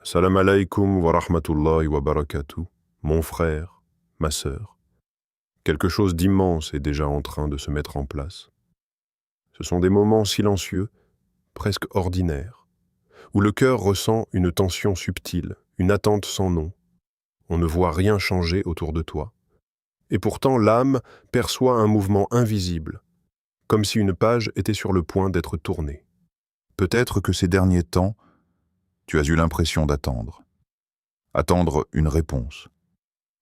Salam alaikum wa rahmatullahi wa barakatuh. Mon frère, ma sœur, quelque chose d'immense est déjà en train de se mettre en place. Ce sont des moments silencieux, presque ordinaires, où le cœur ressent une tension subtile, une attente sans nom. On ne voit rien changer autour de toi. Et pourtant l'âme perçoit un mouvement invisible, comme si une page était sur le point d'être tournée. Peut-être que ces derniers temps, tu as eu l'impression d'attendre. Attendre une réponse.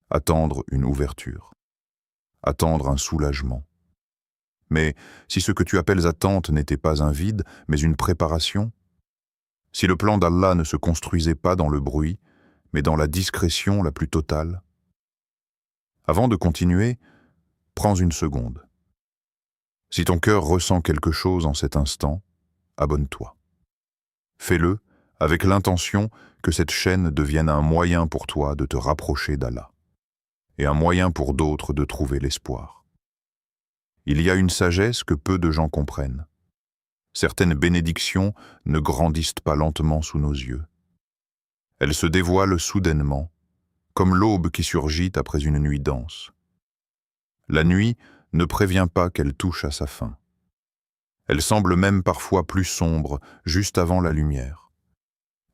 Attendre une ouverture. Attendre un soulagement. Mais si ce que tu appelles attente n'était pas un vide, mais une préparation, si le plan d'Allah ne se construisait pas dans le bruit, mais dans la discrétion la plus totale, avant de continuer, prends une seconde. Si ton cœur ressent quelque chose en cet instant, abonne-toi. Fais-le avec l'intention que cette chaîne devienne un moyen pour toi de te rapprocher d'Allah, et un moyen pour d'autres de trouver l'espoir. Il y a une sagesse que peu de gens comprennent. Certaines bénédictions ne grandissent pas lentement sous nos yeux. Elles se dévoilent soudainement, comme l'aube qui surgit après une nuit dense. La nuit ne prévient pas qu'elle touche à sa fin. Elle semble même parfois plus sombre, juste avant la lumière.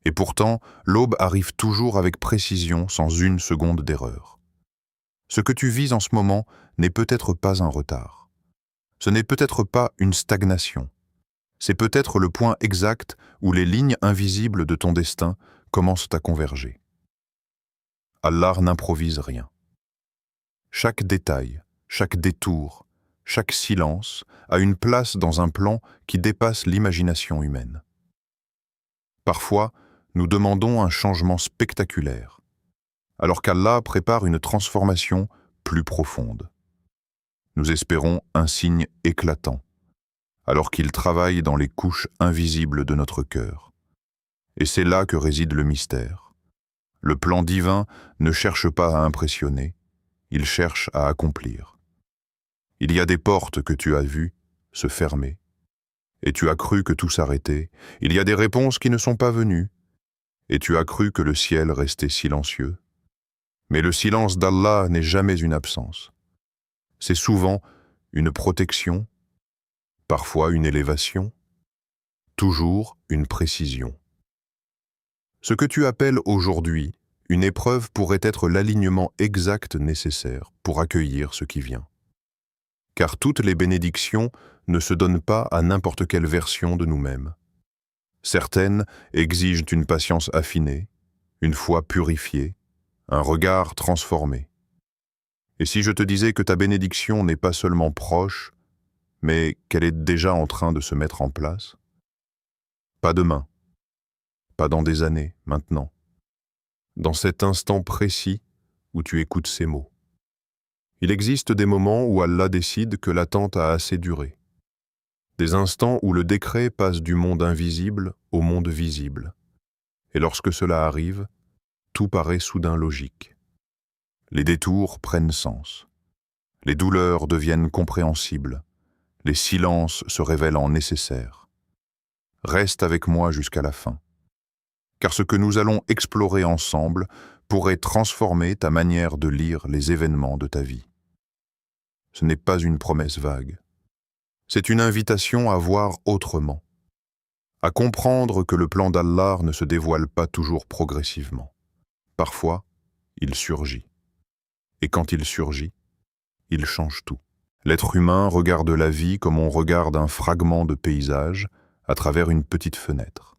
Et pourtant, l'aube arrive toujours avec précision, sans une seconde d'erreur. Ce que tu vis en ce moment n'est peut-être pas un retard. Ce n'est peut-être pas une stagnation. C'est peut-être le point exact où les lignes invisibles de ton destin commencent à converger. Allah n'improvise rien. Chaque détail, chaque détour, chaque silence a une place dans un plan qui dépasse l'imagination humaine. Parfois, nous demandons un changement spectaculaire, alors qu'Allah prépare une transformation plus profonde. Nous espérons un signe éclatant, alors qu'il travaille dans les couches invisibles de notre cœur. Et c'est là que réside le mystère. Le plan divin ne cherche pas à impressionner, il cherche à accomplir. Il y a des portes que tu as vues se fermer, et tu as cru que tout s'arrêtait. Il y a des réponses qui ne sont pas venues, et tu as cru que le ciel restait silencieux. Mais le silence d'Allah n'est jamais une absence. C'est souvent une protection, parfois une élévation, toujours une précision. Ce que tu appelles aujourd'hui une épreuve pourrait être l'alignement exact nécessaire pour accueillir ce qui vient. Car toutes les bénédictions ne se donnent pas à n'importe quelle version de nous-mêmes. Certaines exigent une patience affinée, une foi purifiée, un regard transformé. Et si je te disais que ta bénédiction n'est pas seulement proche, mais qu'elle est déjà en train de se mettre en place? Pas demain, pas dans des années, maintenant. Dans cet instant précis où tu écoutes ces mots. Il existe des moments où Allah décide que l'attente a assez duré. Des instants où le décret passe du monde invisible au monde visible. Et lorsque cela arrive, tout paraît soudain logique. Les détours prennent sens. Les douleurs deviennent compréhensibles. Les silences se révèlent nécessaires. Reste avec moi jusqu'à la fin. Car ce que nous allons explorer ensemble pourrait transformer ta manière de lire les événements de ta vie. Ce n'est pas une promesse vague. C'est une invitation à voir autrement, à comprendre que le plan d'Allah ne se dévoile pas toujours progressivement. Parfois, il surgit. Et quand il surgit, il change tout. L'être humain regarde la vie comme on regarde un fragment de paysage à travers une petite fenêtre.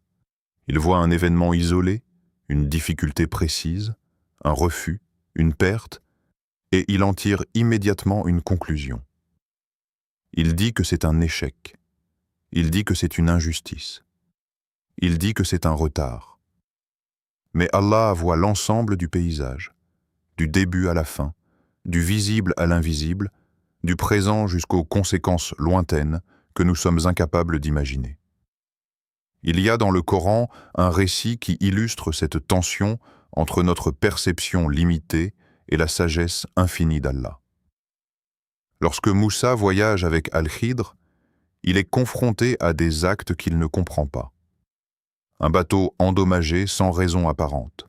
Il voit un événement isolé, une difficulté précise, un refus, une perte, et il en tire immédiatement une conclusion. Il dit que c'est un échec. Il dit que c'est une injustice. Il dit que c'est un retard. Mais Allah voit l'ensemble du paysage, du début à la fin, du visible à l'invisible, du présent jusqu'aux conséquences lointaines que nous sommes incapables d'imaginer. Il y a dans le Coran un récit qui illustre cette tension entre notre perception limitée et la sagesse infinie d'Allah. Lorsque Moussa voyage avec Al-Khidr, il est confronté à des actes qu'il ne comprend pas. un bateau endommagé sans raison apparente,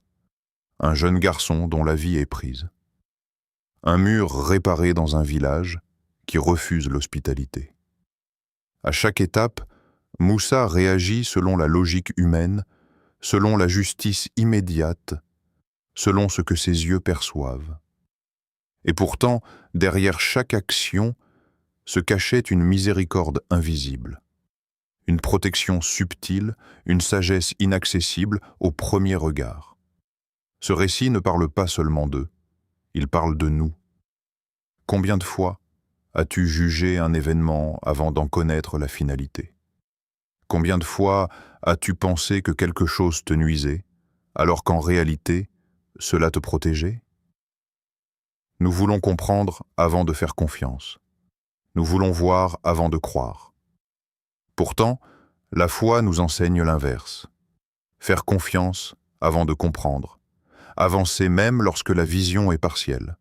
un jeune garçon dont la vie est prise, un mur réparé dans un village qui refuse l'hospitalité. À chaque étape, Moussa réagit selon la logique humaine, selon la justice immédiate, selon ce que ses yeux perçoivent. Et pourtant, derrière chaque action, se cachait une miséricorde invisible, une protection subtile, une sagesse inaccessible au premier regard. Ce récit ne parle pas seulement d'eux, il parle de nous. Combien de fois as-tu jugé un événement avant d'en connaître la finalité? Combien de fois as-tu pensé que quelque chose te nuisait, alors qu'en réalité, cela te protégeait? Nous voulons comprendre avant de faire confiance. Nous voulons voir avant de croire. Pourtant, la foi nous enseigne l'inverse. Faire confiance avant de comprendre. Avancer même lorsque la vision est partielle.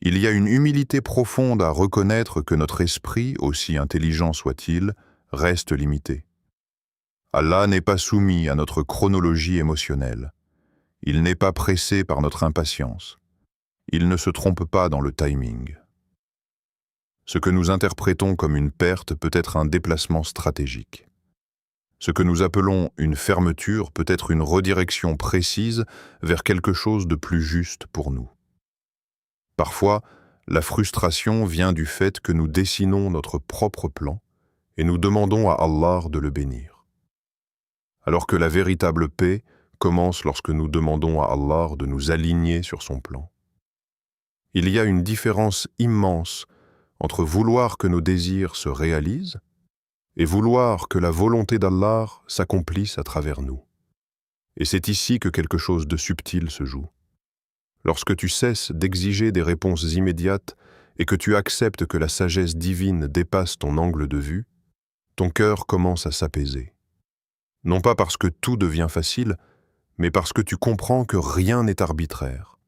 Il y a une humilité profonde à reconnaître que notre esprit, aussi intelligent soit-il, reste limité. Allah n'est pas soumis à notre chronologie émotionnelle. Il n'est pas pressé par notre impatience. Il ne se trompe pas dans le timing. Ce que nous interprétons comme une perte peut être un déplacement stratégique. Ce que nous appelons une fermeture peut être une redirection précise vers quelque chose de plus juste pour nous. Parfois, la frustration vient du fait que nous dessinons notre propre plan et nous demandons à Allah de le bénir. Alors que la véritable paix commence lorsque nous demandons à Allah de nous aligner sur son plan. Il y a une différence immense entre vouloir que nos désirs se réalisent et vouloir que la volonté d'Allah s'accomplisse à travers nous. Et c'est ici que quelque chose de subtil se joue. Lorsque tu cesses d'exiger des réponses immédiates et que tu acceptes que la sagesse divine dépasse ton angle de vue, ton cœur commence à s'apaiser. Non pas parce que tout devient facile, mais parce que tu comprends que rien n'est arbitraire.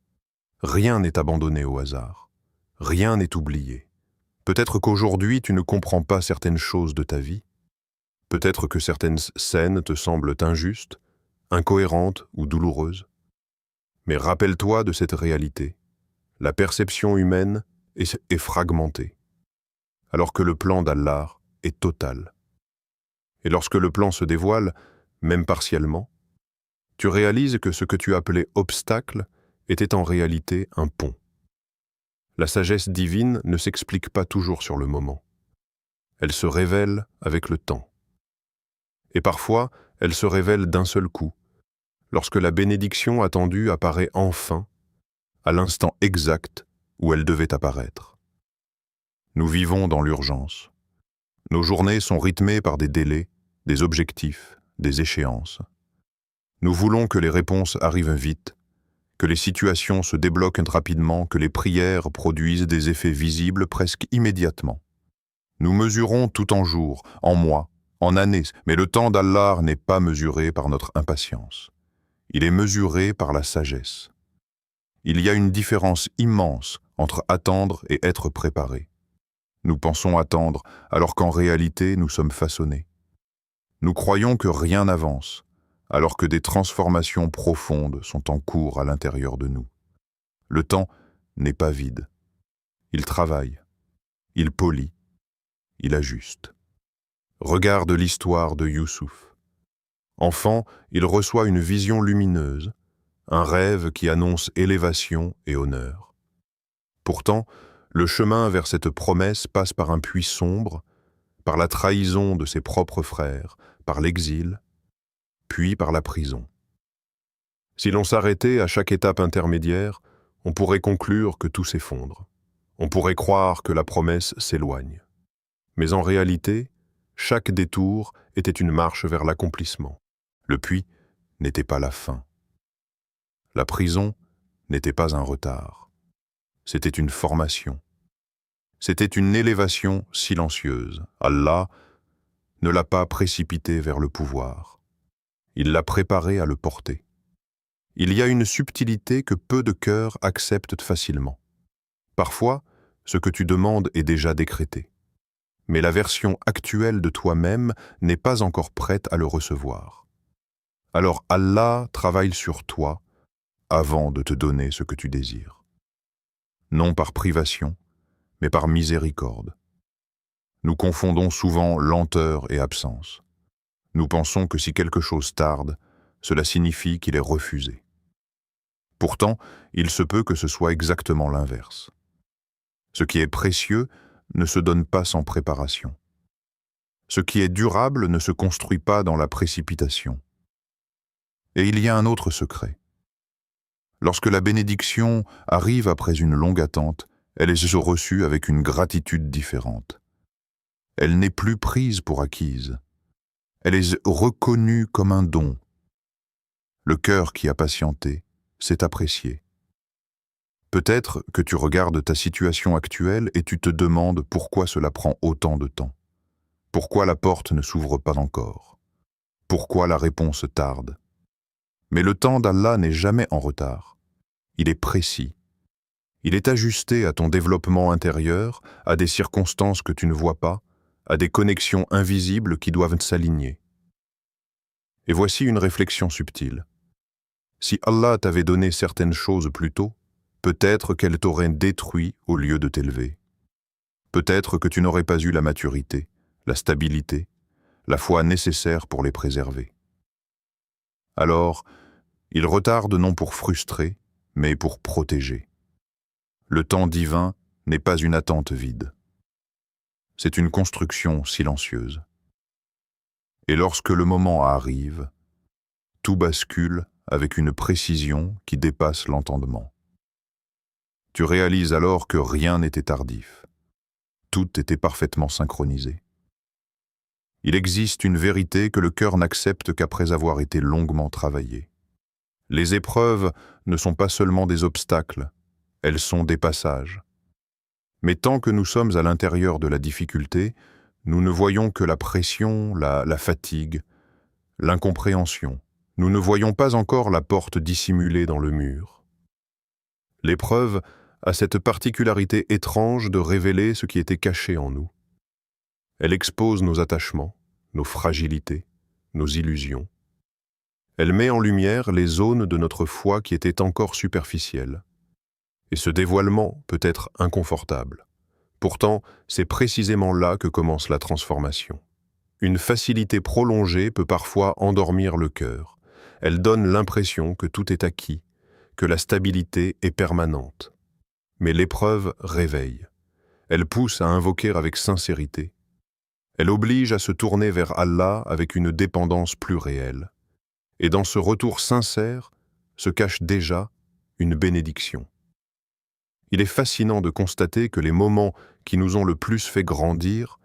Rien n'est abandonné au hasard. Rien n'est oublié. Peut-être qu'aujourd'hui tu ne comprends pas certaines choses de ta vie. Peut-être que certaines scènes te semblent injustes, incohérentes ou douloureuses. Mais rappelle-toi de cette réalité. La perception humaine est fragmentée, alors que le plan d'Allah est total. Et lorsque le plan se dévoile, même partiellement, tu réalises que ce que tu appelais obstacle était en réalité un pont. La sagesse divine ne s'explique pas toujours sur le moment. Elle se révèle avec le temps. Et parfois, elle se révèle d'un seul coup, lorsque la bénédiction attendue apparaît enfin, à l'instant exact où elle devait apparaître. Nous vivons dans l'urgence. Nos journées sont rythmées par des délais, des objectifs, des échéances. Nous voulons que les réponses arrivent vite, que les situations se débloquent rapidement, que les prières produisent des effets visibles presque immédiatement. Nous mesurons tout en jours, en mois, en années, mais le temps d'Allah n'est pas mesuré par notre impatience. Il est mesuré par la sagesse. Il y a une différence immense entre attendre et être préparé. Nous pensons attendre, alors qu'en réalité, nous sommes façonnés. Nous croyons que rien n'avance, alors que des transformations profondes sont en cours à l'intérieur de nous. Le temps n'est pas vide. Il travaille, il polit, il ajuste. Regarde l'histoire de Youssouf. Enfant, il reçoit une vision lumineuse, un rêve qui annonce élévation et honneur. Pourtant, le chemin vers cette promesse passe par un puits sombre, par la trahison de ses propres frères, par l'exil, puis par la prison. Si l'on s'arrêtait à chaque étape intermédiaire, on pourrait conclure que tout s'effondre. On pourrait croire que la promesse s'éloigne. Mais en réalité, chaque détour était une marche vers l'accomplissement. Le puits n'était pas la fin. La prison n'était pas un retard. C'était une formation. C'était une élévation silencieuse. Allah ne l'a pas précipité vers le pouvoir. Il l'a préparé à le porter. Il y a une subtilité que peu de cœurs acceptent facilement. Parfois, ce que tu demandes est déjà décrété. Mais la version actuelle de toi-même n'est pas encore prête à le recevoir. alors Allah travaille sur toi avant de te donner ce que tu désires. Non par privation, mais par miséricorde. Nous confondons souvent lenteur et absence. Nous pensons que si quelque chose tarde, cela signifie qu'il est refusé. Pourtant, il se peut que ce soit exactement l'inverse. Ce qui est précieux ne se donne pas sans préparation. Ce qui est durable ne se construit pas dans la précipitation. Et il y a un autre secret. Lorsque la bénédiction arrive après une longue attente, elle est reçue avec une gratitude différente. Elle n'est plus prise pour acquise. Elle est reconnue comme un don. Le cœur qui a patienté s'est apprécié. Peut-être que tu regardes ta situation actuelle et tu te demandes pourquoi cela prend autant de temps. Pourquoi la porte ne s'ouvre pas encore? Pourquoi la réponse tarde? Mais le temps d'Allah n'est jamais en retard. Il est précis. Il est ajusté à ton développement intérieur, à des circonstances que tu ne vois pas, à des connexions invisibles qui doivent s'aligner. Et voici une réflexion subtile. Si Allah t'avait donné certaines choses plus tôt, peut-être qu'elles t'auraient détruit au lieu de t'élever. Peut-être que tu n'aurais pas eu la maturité, la stabilité, la foi nécessaire pour les préserver. Alors, il retarde non pour frustrer, mais pour protéger. Le temps divin n'est pas une attente vide. C'est une construction silencieuse. Et lorsque le moment arrive, tout bascule avec une précision qui dépasse l'entendement. Tu réalises alors que rien n'était tardif. Tout était parfaitement synchronisé. Il existe une vérité que le cœur n'accepte qu'après avoir été longuement travaillé. Les épreuves ne sont pas seulement des obstacles, elles sont des passages. Mais tant que nous sommes à l'intérieur de la difficulté, nous ne voyons que la pression, la fatigue, l'incompréhension. Nous ne voyons pas encore la porte dissimulée dans le mur. L'épreuve a cette particularité étrange de révéler ce qui était caché en nous. Elle expose nos attachements, nos fragilités, nos illusions. Elle met en lumière les zones de notre foi qui étaient encore superficielles. Et ce dévoilement peut être inconfortable. Pourtant, c'est précisément là que commence la transformation. Une facilité prolongée peut parfois endormir le cœur. Elle donne l'impression que tout est acquis, que la stabilité est permanente. Mais l'épreuve réveille. Elle pousse à invoquer avec sincérité. Elle oblige à se tourner vers Allah avec une dépendance plus réelle. Et dans ce retour sincère se cache déjà une bénédiction. Il est fascinant de constater que les moments qui nous ont le plus fait grandir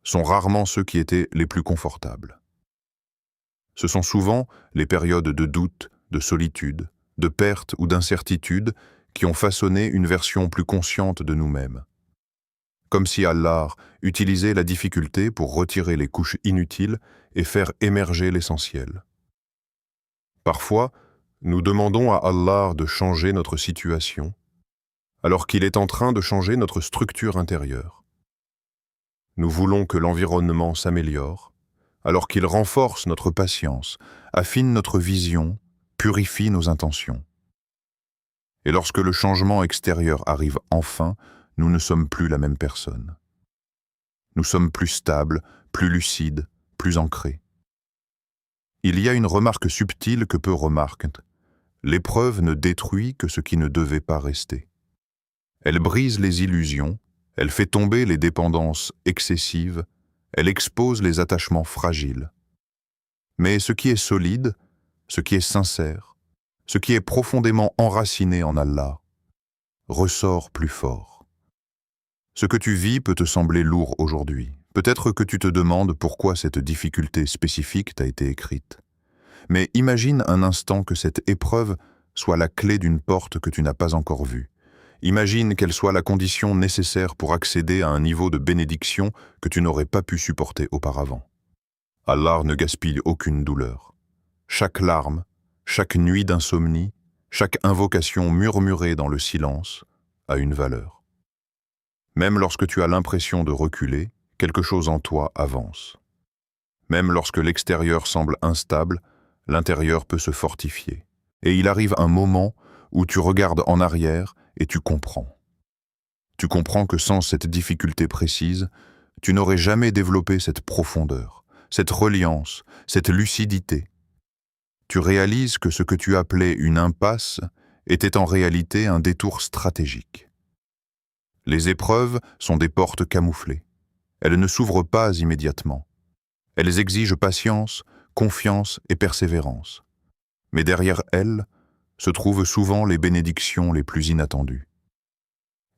sont rarement ceux qui étaient les plus confortables. Ce sont souvent les périodes de doute, de solitude, de perte ou d'incertitude qui ont façonné une version plus consciente de nous-mêmes. Comme si Allah utilisait la difficulté pour retirer les couches inutiles et faire émerger l'essentiel. Parfois, nous demandons à Allah de changer notre situation, alors qu'il est en train de changer notre structure intérieure. Nous voulons que l'environnement s'améliore, alors qu'il renforce notre patience, affine notre vision, purifie nos intentions. Et lorsque le changement extérieur arrive enfin, nous ne sommes plus la même personne. Nous sommes plus stables, plus lucides, plus ancrés. Il y a une remarque subtile que peu remarquent. L'épreuve ne détruit que ce qui ne devait pas rester. Elle brise les illusions, elle fait tomber les dépendances excessives, elle expose les attachements fragiles. Mais ce qui est solide, ce qui est sincère, ce qui est profondément enraciné en Allah, ressort plus fort. Ce que tu vis peut te sembler lourd aujourd'hui. Peut-être que tu te demandes pourquoi cette difficulté spécifique t'a été écrite. Mais imagine un instant que cette épreuve soit la clé d'une porte que tu n'as pas encore vue. Imagine qu'elle soit la condition nécessaire pour accéder à un niveau de bénédiction que tu n'aurais pas pu supporter auparavant. Allah ne gaspille aucune douleur. Chaque larme, chaque nuit d'insomnie, chaque invocation murmurée dans le silence a une valeur. Même lorsque tu as l'impression de reculer, quelque chose en toi avance. Même lorsque l'extérieur semble instable, l'intérieur peut se fortifier. Et il arrive un moment où tu regardes en arrière et tu comprends. Tu comprends que sans cette difficulté précise, tu n'aurais jamais développé cette profondeur, cette reliance, cette lucidité. Tu réalises que ce que tu appelais une impasse était en réalité un détour stratégique. Les épreuves sont des portes camouflées. Elles ne s'ouvrent pas immédiatement. Elles exigent patience, confiance et persévérance. Mais derrière elles se trouvent souvent les bénédictions les plus inattendues.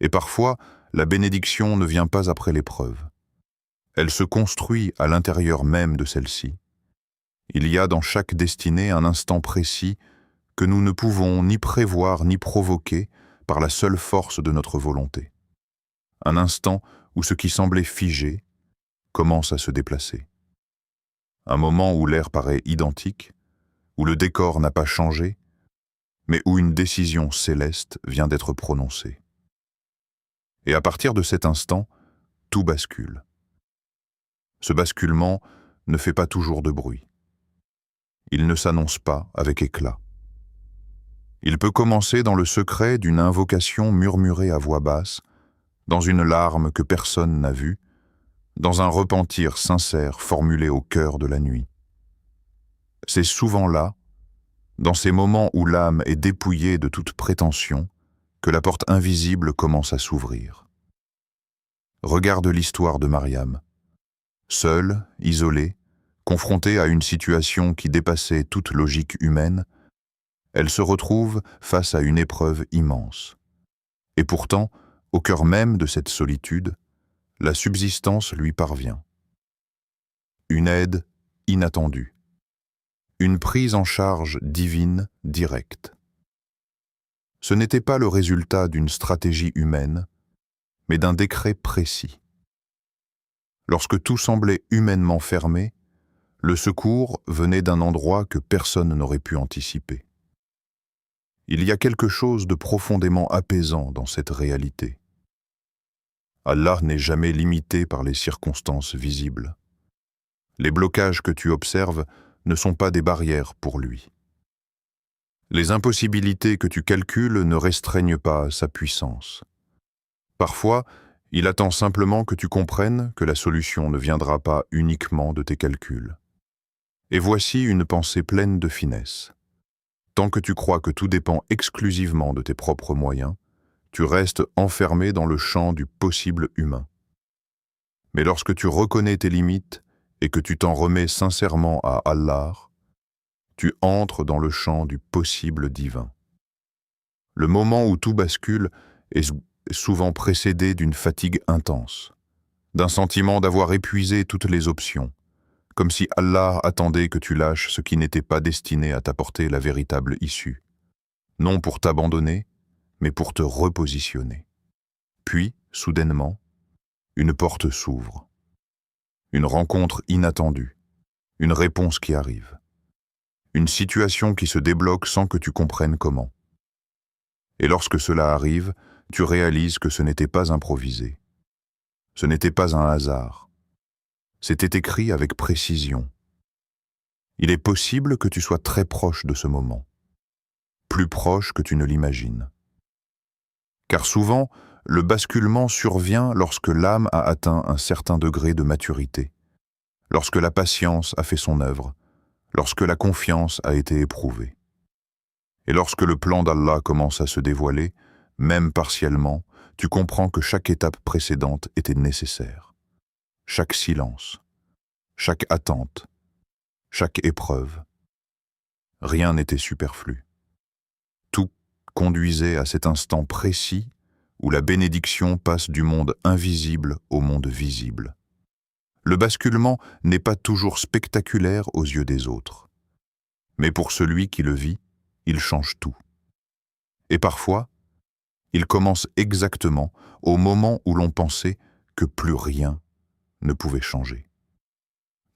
Et parfois, la bénédiction ne vient pas après l'épreuve. Elle se construit à l'intérieur même de celle-ci. Il y a dans chaque destinée un instant précis que nous ne pouvons ni prévoir ni provoquer par la seule force de notre volonté. Un instant où ce qui semblait figé commence à se déplacer. Un moment où l'air paraît identique, où le décor n'a pas changé, mais où une décision céleste vient d'être prononcée. Et à partir de cet instant, tout bascule. Ce basculement ne fait pas toujours de bruit. Il ne s'annonce pas avec éclat. Il peut commencer dans le secret d'une invocation murmurée à voix basse, dans une larme que personne n'a vue, dans un repentir sincère formulé au cœur de la nuit. C'est souvent là, dans ces moments où l'âme est dépouillée de toute prétention, que la porte invisible commence à s'ouvrir. Regarde l'histoire de Mariam. Seule, isolée, confrontée à une situation qui dépassait toute logique humaine, elle se retrouve face à une épreuve immense. Et pourtant, au cœur même de cette solitude, la subsistance lui parvient. Une aide inattendue. Une prise en charge divine directe. Ce n'était pas le résultat d'une stratégie humaine, mais d'un décret précis. Lorsque tout semblait humainement fermé, le secours venait d'un endroit que personne n'aurait pu anticiper. Il y a quelque chose de profondément apaisant dans cette réalité. Allah n'est jamais limité par les circonstances visibles. Les blocages que tu observes ne sont pas des barrières pour lui. Les impossibilités que tu calcules ne restreignent pas sa puissance. Parfois, il attend simplement que tu comprennes que la solution ne viendra pas uniquement de tes calculs. Et voici une pensée pleine de finesse. Tant que tu crois que tout dépend exclusivement de tes propres moyens, tu restes enfermé dans le champ du possible humain. Mais lorsque tu reconnais tes limites et que tu t'en remets sincèrement à Allah, tu entres dans le champ du possible divin. Le moment où tout bascule est souvent précédé d'une fatigue intense, d'un sentiment d'avoir épuisé toutes les options, comme si Allah attendait que tu lâches ce qui n'était pas destiné à t'apporter la véritable issue, non pour t'abandonner, mais pour te repositionner. Puis, soudainement, une porte s'ouvre. Une rencontre inattendue, une réponse qui arrive. Une situation qui se débloque sans que tu comprennes comment. Et lorsque cela arrive, tu réalises que ce n'était pas improvisé. Ce n'était pas un hasard. C'était écrit avec précision. Il est possible que tu sois très proche de ce moment, plus proche que tu ne l'imagines. Car souvent, le basculement survient lorsque l'âme a atteint un certain degré de maturité, lorsque la patience a fait son œuvre, lorsque la confiance a été éprouvée. Et lorsque le plan d'Allah commence à se dévoiler, même partiellement, tu comprends que chaque étape précédente était nécessaire. Chaque silence, chaque attente, chaque épreuve. Rien n'était superflu. Tout conduisait à cet instant précis où la bénédiction passe du monde invisible au monde visible. Le basculement n'est pas toujours spectaculaire aux yeux des autres. Mais pour celui qui le vit, il change tout. Et parfois, il commence exactement au moment où l'on pensait que plus rien ne pouvait changer.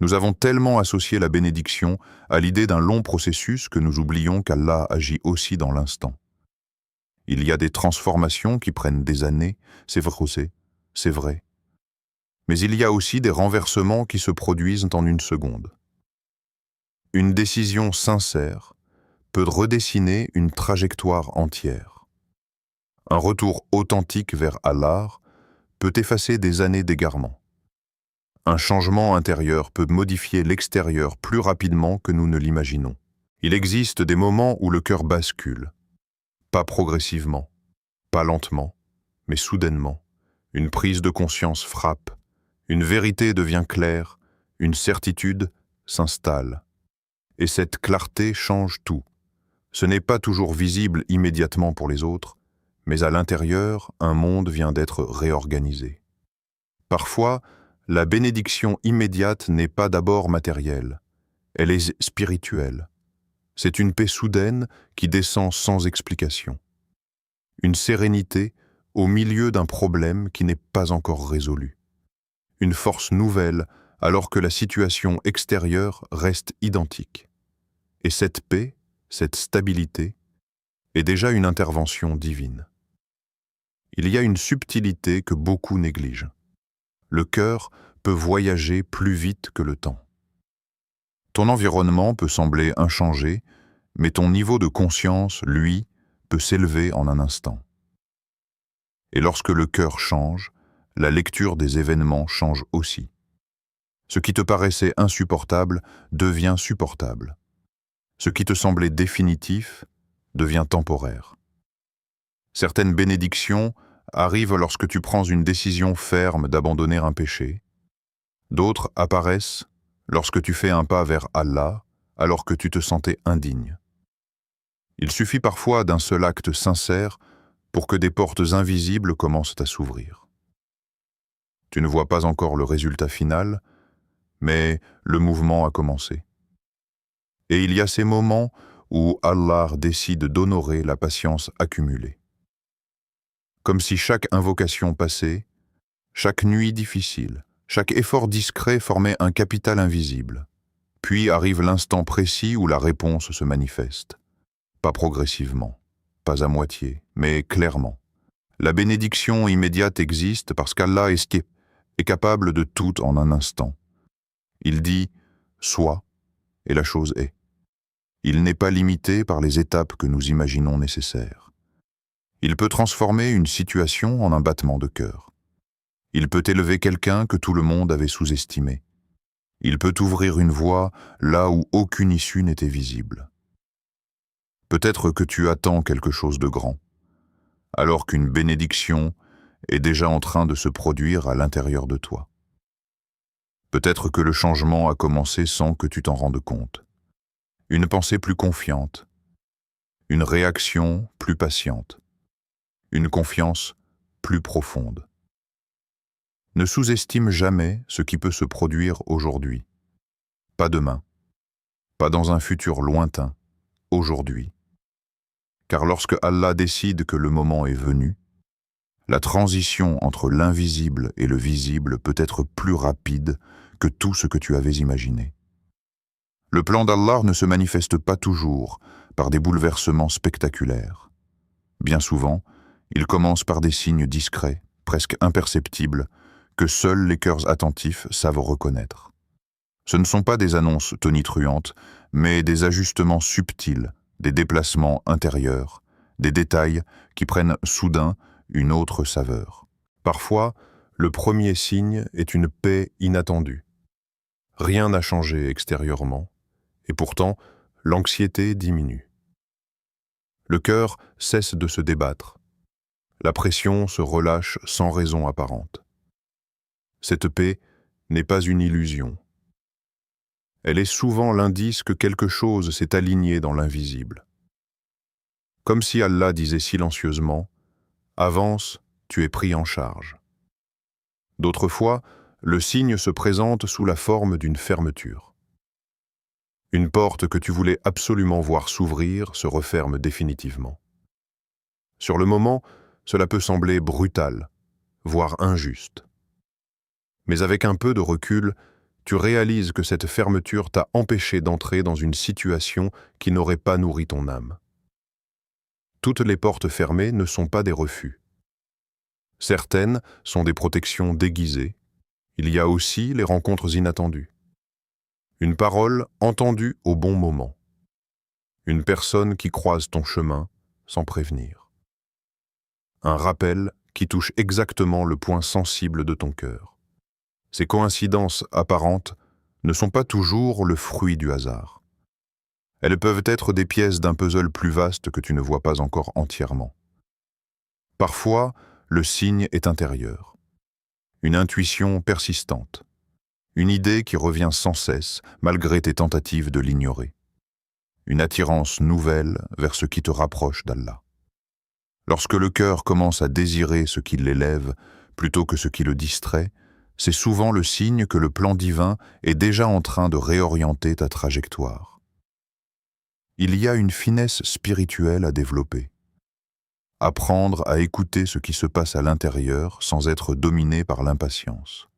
Nous avons tellement associé la bénédiction à l'idée d'un long processus que nous oublions qu'Allah agit aussi dans l'instant. Il y a des transformations qui prennent des années, c'est vrai. Mais il y a aussi des renversements qui se produisent en une seconde. Une décision sincère peut redessiner une trajectoire entière. Un retour authentique vers Allah peut effacer des années d'égarement. Un changement intérieur peut modifier l'extérieur plus rapidement que nous ne l'imaginons. Il existe des moments où le cœur bascule, pas progressivement, pas lentement, mais soudainement. Une prise de conscience frappe, une vérité devient claire, une certitude s'installe. Et cette clarté change tout. Ce n'est pas toujours visible immédiatement pour les autres, mais à l'intérieur, un monde vient d'être réorganisé. Parfois, la bénédiction immédiate n'est pas d'abord matérielle, elle est spirituelle. C'est une paix soudaine qui descend sans explication. Une sérénité au milieu d'un problème qui n'est pas encore résolu. Une force nouvelle alors que la situation extérieure reste identique. Et cette paix, cette stabilité, est déjà une intervention divine. Il y a une subtilité que beaucoup négligent. Le cœur peut voyager plus vite que le temps. Ton environnement peut sembler inchangé, mais ton niveau de conscience, lui, peut s'élever en un instant. Et lorsque le cœur change, la lecture des événements change aussi. Ce qui te paraissait insupportable devient supportable. Ce qui te semblait définitif devient temporaire. Certaines bénédictions arrivent lorsque tu prends une décision ferme d'abandonner un péché. D'autres apparaissent lorsque tu fais un pas vers Allah alors que tu te sentais indigne. Il suffit parfois d'un seul acte sincère pour que des portes invisibles commencent à s'ouvrir. Tu ne vois pas encore le résultat final, mais le mouvement a commencé. Et il y a ces moments où Allah décide d'honorer la patience accumulée. Comme si chaque invocation passée, chaque nuit difficile, chaque effort discret formait un capital invisible. Puis arrive l'instant précis où la réponse se manifeste. Pas progressivement, pas à moitié, mais clairement. La bénédiction immédiate existe parce qu'Allah est capable de tout en un instant. Il dit « sois » et la chose est. Il n'est pas limité par les étapes que nous imaginons nécessaires. Il peut transformer une situation en un battement de cœur. Il peut élever quelqu'un que tout le monde avait sous-estimé. Il peut ouvrir une voie là où aucune issue n'était visible. Peut-être que tu attends quelque chose de grand, alors qu'une bénédiction est déjà en train de se produire à l'intérieur de toi. Peut-être que le changement a commencé sans que tu t'en rendes compte. Une pensée plus confiante, une réaction plus patiente, une confiance plus profonde. Ne sous-estime jamais ce qui peut se produire aujourd'hui. Pas demain, pas dans un futur lointain, aujourd'hui. Car lorsque Allah décide que le moment est venu, la transition entre l'invisible et le visible peut être plus rapide que tout ce que tu avais imaginé. Le plan d'Allah ne se manifeste pas toujours par des bouleversements spectaculaires. Bien souvent, il commence par des signes discrets, presque imperceptibles, que seuls les cœurs attentifs savent reconnaître. Ce ne sont pas des annonces tonitruantes, mais des ajustements subtils, des déplacements intérieurs, des détails qui prennent soudain une autre saveur. Parfois, le premier signe est une paix inattendue. Rien n'a changé extérieurement, et pourtant, l'anxiété diminue. Le cœur cesse de se débattre. La pression se relâche sans raison apparente. Cette paix n'est pas une illusion. Elle est souvent l'indice que quelque chose s'est aligné dans l'invisible. Comme si Allah disait silencieusement « Avance, tu es pris en charge ». D'autres fois, le signe se présente sous la forme d'une fermeture. Une porte que tu voulais absolument voir s'ouvrir se referme définitivement. Sur le moment, cela peut sembler brutal, voire injuste. Mais avec un peu de recul, tu réalises que cette fermeture t'a empêché d'entrer dans une situation qui n'aurait pas nourri ton âme. Toutes les portes fermées ne sont pas des refus. Certaines sont des protections déguisées. Il y a aussi les rencontres inattendues. Une parole entendue au bon moment. Une personne qui croise ton chemin sans prévenir. Un rappel qui touche exactement le point sensible de ton cœur. Ces coïncidences apparentes ne sont pas toujours le fruit du hasard. Elles peuvent être des pièces d'un puzzle plus vaste que tu ne vois pas encore entièrement. Parfois, le signe est intérieur. Une intuition persistante. Une idée qui revient sans cesse, malgré tes tentatives de l'ignorer. Une attirance nouvelle vers ce qui te rapproche d'Allah. Lorsque le cœur commence à désirer ce qui l'élève plutôt que ce qui le distrait, c'est souvent le signe que le plan divin est déjà en train de réorienter ta trajectoire. Il y a une finesse spirituelle à développer. Apprendre à écouter ce qui se passe à l'intérieur sans être dominé par l'impatience.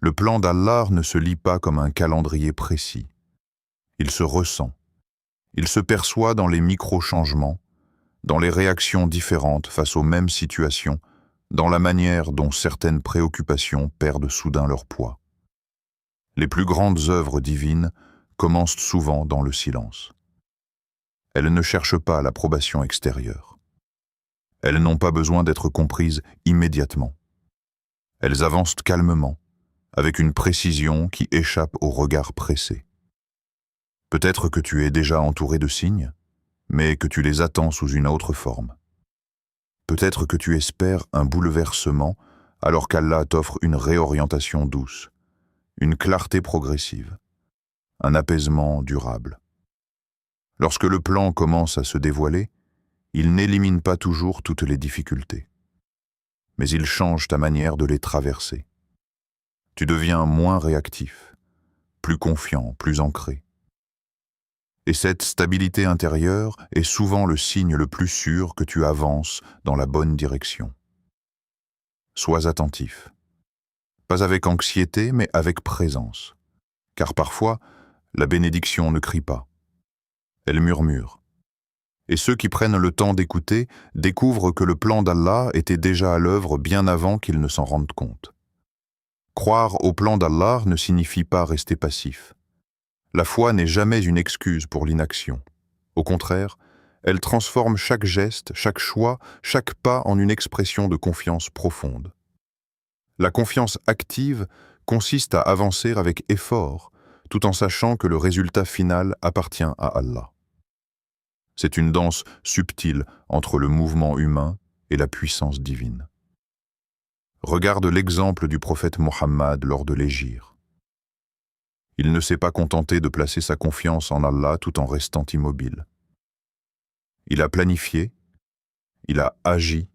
Le plan d'Allah ne se lit pas comme un calendrier précis. Il se ressent. Il se perçoit dans les micro-changements, dans les réactions différentes face aux mêmes situations, dans la manière dont certaines préoccupations perdent soudain leur poids. Les plus grandes œuvres divines commencent souvent dans le silence. Elles ne cherchent pas l'approbation extérieure. Elles n'ont pas besoin d'être comprises immédiatement. Elles avancent calmement, avec une précision qui échappe au regard pressé. Peut-être que tu es déjà entouré de signes, mais que tu les attends sous une autre forme. Peut-être que tu espères un bouleversement alors qu'Allah t'offre une réorientation douce, une clarté progressive, un apaisement durable. Lorsque le plan commence à se dévoiler, il n'élimine pas toujours toutes les difficultés, mais il change ta manière de les traverser. Tu deviens moins réactif, plus confiant, plus ancré. Et cette stabilité intérieure est souvent le signe le plus sûr que tu avances dans la bonne direction. Sois attentif. Pas avec anxiété, mais avec présence. Car parfois, la bénédiction ne crie pas. Elle murmure. Et ceux qui prennent le temps d'écouter découvrent que le plan d'Allah était déjà à l'œuvre bien avant qu'ils ne s'en rendent compte. Croire au plan d'Allah ne signifie pas rester passif. La foi n'est jamais une excuse pour l'inaction. Au contraire, elle transforme chaque geste, chaque choix, chaque pas en une expression de confiance profonde. La confiance active consiste à avancer avec effort, tout en sachant que le résultat final appartient à Allah. C'est une danse subtile entre le mouvement humain et la puissance divine. Regarde l'exemple du prophète Mohammed lors de l'hégire. Il ne s'est pas contenté de placer sa confiance en Allah tout en restant immobile. Il a planifié, il a agi,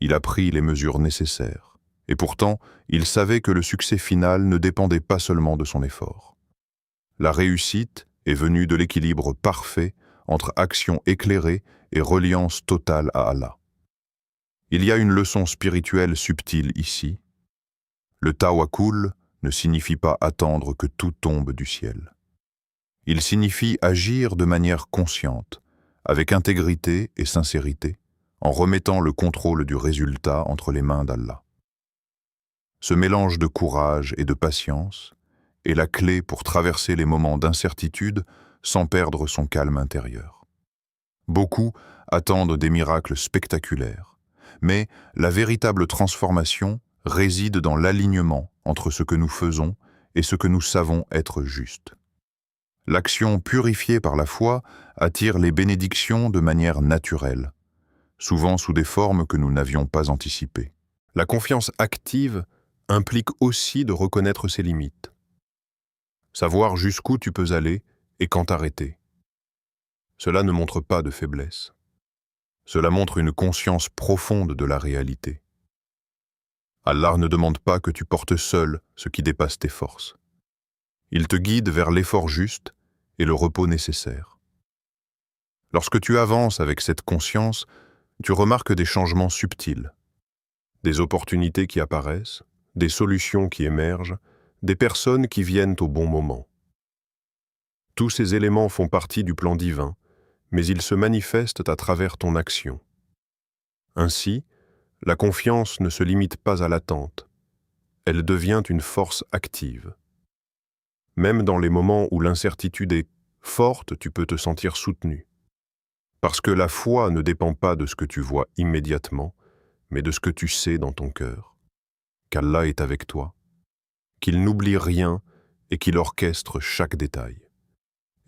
il a pris les mesures nécessaires. Et pourtant, il savait que le succès final ne dépendait pas seulement de son effort. La réussite est venue de l'équilibre parfait entre action éclairée et reliance totale à Allah. Il y a une leçon spirituelle subtile ici. Le tawakkul ne signifie pas attendre que tout tombe du ciel. Il signifie agir de manière consciente, avec intégrité et sincérité, en remettant le contrôle du résultat entre les mains d'Allah. Ce mélange de courage et de patience est la clé pour traverser les moments d'incertitude sans perdre son calme intérieur. Beaucoup attendent des miracles spectaculaires, mais la véritable transformation réside dans l'alignement entre ce que nous faisons et ce que nous savons être juste. L'action purifiée par la foi attire les bénédictions de manière naturelle, souvent sous des formes que nous n'avions pas anticipées. La confiance active implique aussi de reconnaître ses limites. Savoir jusqu'où tu peux aller et quand t'arrêter. Cela ne montre pas de faiblesse. Cela montre une conscience profonde de la réalité. Allah ne demande pas que tu portes seul ce qui dépasse tes forces. Il te guide vers l'effort juste et le repos nécessaire. Lorsque tu avances avec cette conscience, tu remarques des changements subtils, des opportunités qui apparaissent, des solutions qui émergent, des personnes qui viennent au bon moment. Tous ces éléments font partie du plan divin, mais ils se manifestent à travers ton action. Ainsi, la confiance ne se limite pas à l'attente, elle devient une force active. Même dans les moments où l'incertitude est forte, tu peux te sentir soutenu. Parce que la foi ne dépend pas de ce que tu vois immédiatement, mais de ce que tu sais dans ton cœur. Qu'Allah est avec toi, qu'il n'oublie rien et qu'il orchestre chaque détail.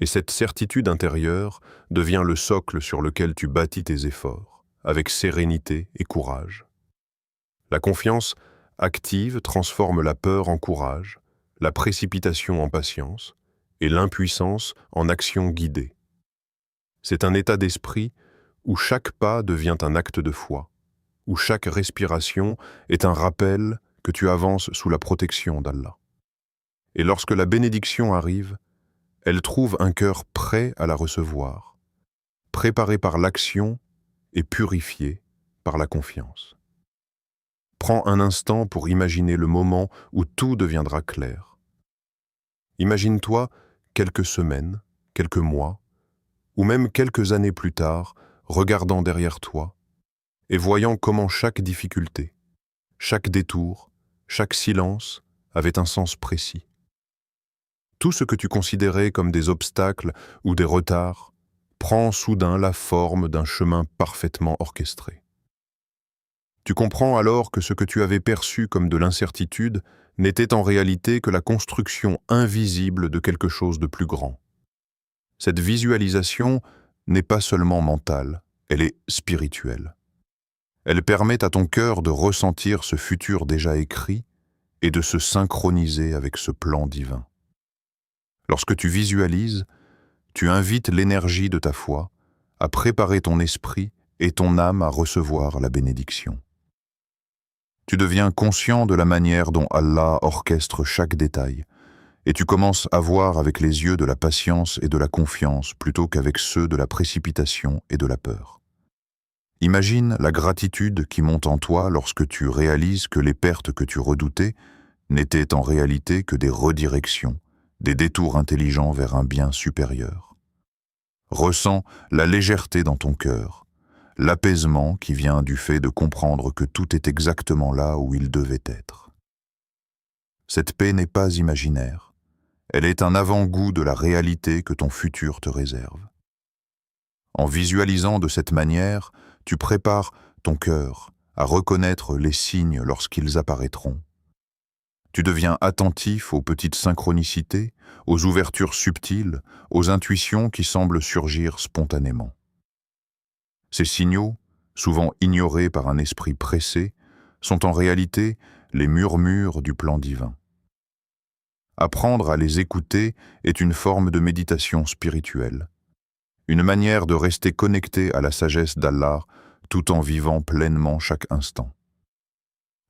Et cette certitude intérieure devient le socle sur lequel tu bâtis tes efforts, avec sérénité et courage. La confiance active transforme la peur en courage, la précipitation en patience et l'impuissance en action guidée. C'est un état d'esprit où chaque pas devient un acte de foi, où chaque respiration est un rappel que tu avances sous la protection d'Allah. Et lorsque la bénédiction arrive, elle trouve un cœur prêt à la recevoir, préparé par l'action et purifié par la confiance. Prends un instant pour imaginer le moment où tout deviendra clair. Imagine-toi quelques semaines, quelques mois, ou même quelques années plus tard, regardant derrière toi et voyant comment chaque difficulté, chaque détour, chaque silence avait un sens précis. Tout ce que tu considérais comme des obstacles ou des retards prend soudain la forme d'un chemin parfaitement orchestré. Tu comprends alors que ce que tu avais perçu comme de l'incertitude n'était en réalité que la construction invisible de quelque chose de plus grand. Cette visualisation n'est pas seulement mentale, elle est spirituelle. Elle permet à ton cœur de ressentir ce futur déjà écrit et de se synchroniser avec ce plan divin. Lorsque tu visualises, tu invites l'énergie de ta foi à préparer ton esprit et ton âme à recevoir la bénédiction. Tu deviens conscient de la manière dont Allah orchestre chaque détail, et tu commences à voir avec les yeux de la patience et de la confiance plutôt qu'avec ceux de la précipitation et de la peur. Imagine la gratitude qui monte en toi lorsque tu réalises que les pertes que tu redoutais n'étaient en réalité que des redirections, des détours intelligents vers un bien supérieur. Ressens la légèreté dans ton cœur, l'apaisement qui vient du fait de comprendre que tout est exactement là où il devait être. Cette paix n'est pas imaginaire, elle est un avant-goût de la réalité que ton futur te réserve. En visualisant de cette manière, tu prépares ton cœur à reconnaître les signes lorsqu'ils apparaîtront. Tu deviens attentif aux petites synchronicités, aux ouvertures subtiles, aux intuitions qui semblent surgir spontanément. Ces signaux, souvent ignorés par un esprit pressé, sont en réalité les murmures du plan divin. Apprendre à les écouter est une forme de méditation spirituelle, une manière de rester connecté à la sagesse d'Allah tout en vivant pleinement chaque instant.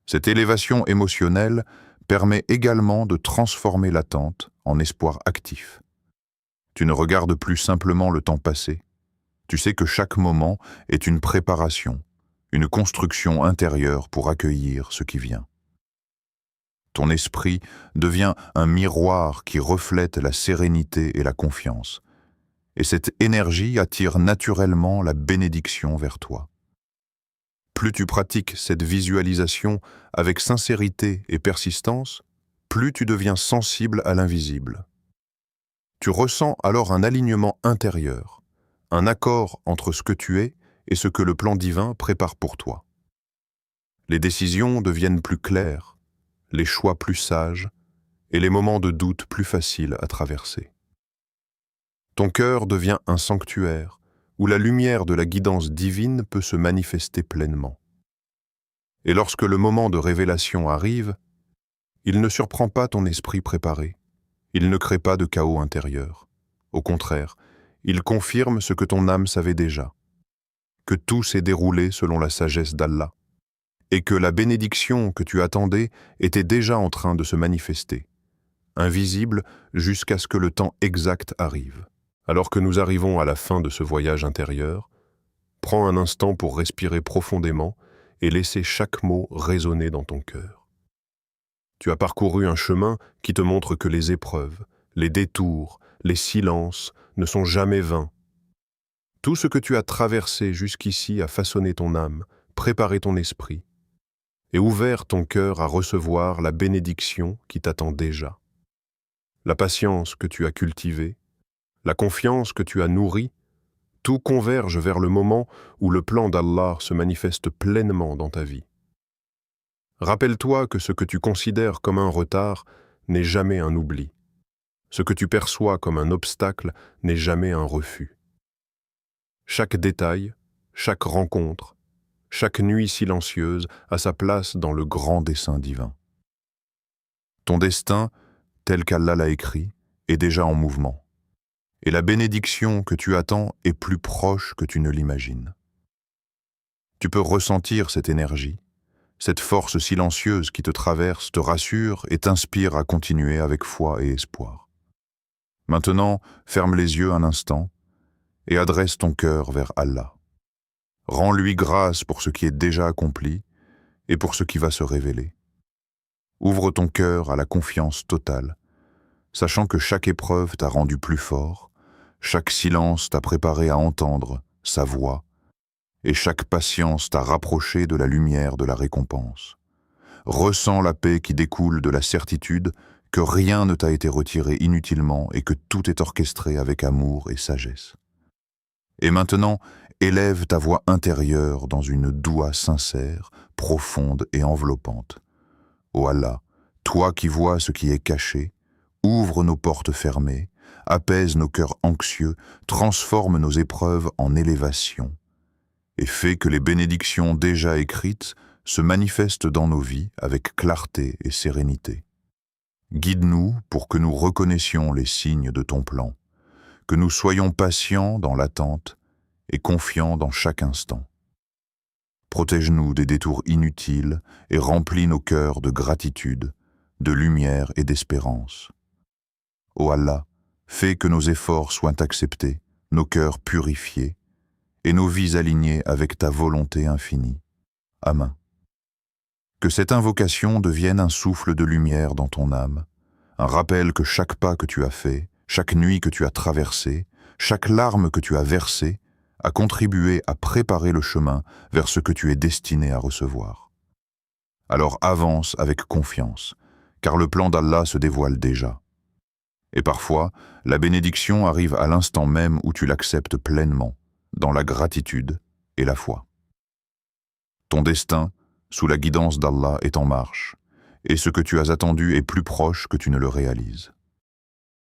Cette élévation émotionnelle permet également de transformer l'attente en espoir actif. Tu ne regardes plus simplement le temps passé. Tu sais que chaque moment est une préparation, une construction intérieure pour accueillir ce qui vient. Ton esprit devient un miroir qui reflète la sérénité et la confiance, et cette énergie attire naturellement la bénédiction vers toi. Plus tu pratiques cette visualisation avec sincérité et persistance, plus tu deviens sensible à l'invisible. Tu ressens alors un alignement intérieur, un accord entre ce que tu es et ce que le plan divin prépare pour toi. Les décisions deviennent plus claires, les choix plus sages et les moments de doute plus faciles à traverser. Ton cœur devient un sanctuaire où la lumière de la guidance divine peut se manifester pleinement. Et lorsque le moment de révélation arrive, il ne surprend pas ton esprit préparé, il ne crée pas de chaos intérieur. Au contraire, il confirme ce que ton âme savait déjà, que tout s'est déroulé selon la sagesse d'Allah, et que la bénédiction que tu attendais était déjà en train de se manifester, invisible jusqu'à ce que le temps exact arrive. Alors que nous arrivons à la fin de ce voyage intérieur, prends un instant pour respirer profondément et laisser chaque mot résonner dans ton cœur. Tu as parcouru un chemin qui te montre que les épreuves, les détours, les silences ne sont jamais vains. Tout ce que tu as traversé jusqu'ici a façonné ton âme, préparé ton esprit et ouvert ton cœur à recevoir la bénédiction qui t'attend déjà. la patience que tu as cultivée, la confiance que tu as nourrie, tout converge vers le moment où le plan d'Allah se manifeste pleinement dans ta vie. Rappelle-toi que ce que tu considères comme un retard n'est jamais un oubli. Ce que tu perçois comme un obstacle n'est jamais un refus. Chaque détail, chaque rencontre, chaque nuit silencieuse a sa place dans le grand dessein divin. Ton destin, tel qu'Allah l'a écrit, est déjà en mouvement. Et la bénédiction que tu attends est plus proche que tu ne l'imagines. Tu peux ressentir cette énergie, cette force silencieuse qui te traverse, te rassure et t'inspire à continuer avec foi et espoir. Maintenant, ferme les yeux un instant et adresse ton cœur vers Allah. Rends-lui grâce pour ce qui est déjà accompli et pour ce qui va se révéler. Ouvre ton cœur à la confiance totale, sachant que chaque épreuve t'a rendu plus fort, chaque silence t'a préparé à entendre sa voix, et chaque patience t'a rapproché de la lumière de la récompense. Ressens la paix qui découle de la certitude que rien ne t'a été retiré inutilement et que tout est orchestré avec amour et sagesse. Et maintenant, élève ta voix intérieure dans une doua sincère, profonde et enveloppante. Ô Allah, toi qui vois ce qui est caché, ouvre nos portes fermées, apaise nos cœurs anxieux, transforme nos épreuves en élévation, et fais que les bénédictions déjà écrites se manifestent dans nos vies avec clarté et sérénité. Guide-nous pour que nous reconnaissions les signes de ton plan, que nous soyons patients dans l'attente et confiants dans chaque instant. Protège-nous des détours inutiles et remplis nos cœurs de gratitude, de lumière et d'espérance. Ô Allah, fais que nos efforts soient acceptés, nos cœurs purifiés, et nos vies alignées avec ta volonté infinie. Amen. Que cette invocation devienne un souffle de lumière dans ton âme, un rappel que chaque pas que tu as fait, chaque nuit que tu as traversée, chaque larme que tu as versée, a contribué à préparer le chemin vers ce que tu es destiné à recevoir. Alors avance avec confiance, car le plan d'Allah se dévoile déjà. Et parfois, la bénédiction arrive à l'instant même où tu l'acceptes pleinement, dans la gratitude et la foi. Ton destin, sous la guidance d'Allah, est en marche, et ce que tu as attendu est plus proche que tu ne le réalises.